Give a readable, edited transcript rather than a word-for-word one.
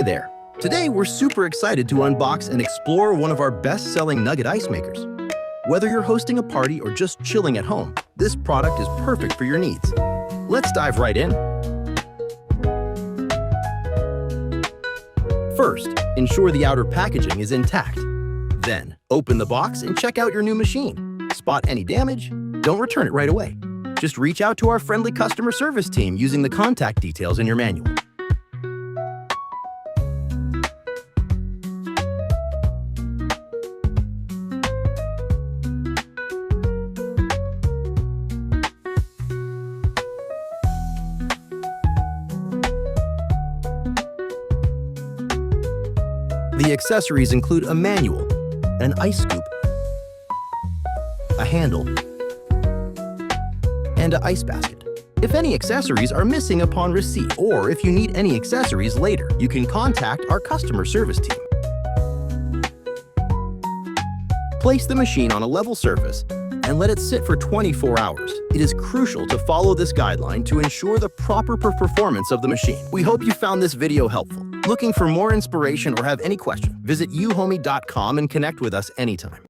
Hey there! Today we're super excited to unbox and explore one of our best-selling Nugget ice makers. Whether you're hosting a party or just chilling at home, this product is perfect for your needs. Let's dive right in. First, ensure the outer packaging is intact. Then, open the box and check out your new machine. Spot any damage? Don't return it right away. Just reach out to our friendly customer service team using the contact details in your manual. The accessories include a manual, an ice scoop, a handle, and an ice basket. If any accessories are missing upon receipt, or if you need any accessories later, you can contact our customer service team. Place the machine on a level surface and let it sit for 24 hours. It is crucial to follow this guideline to ensure the proper performance of the machine. We hope you found this video helpful. Looking for more inspiration or have any questions, visit Euhomy.com and connect with us anytime.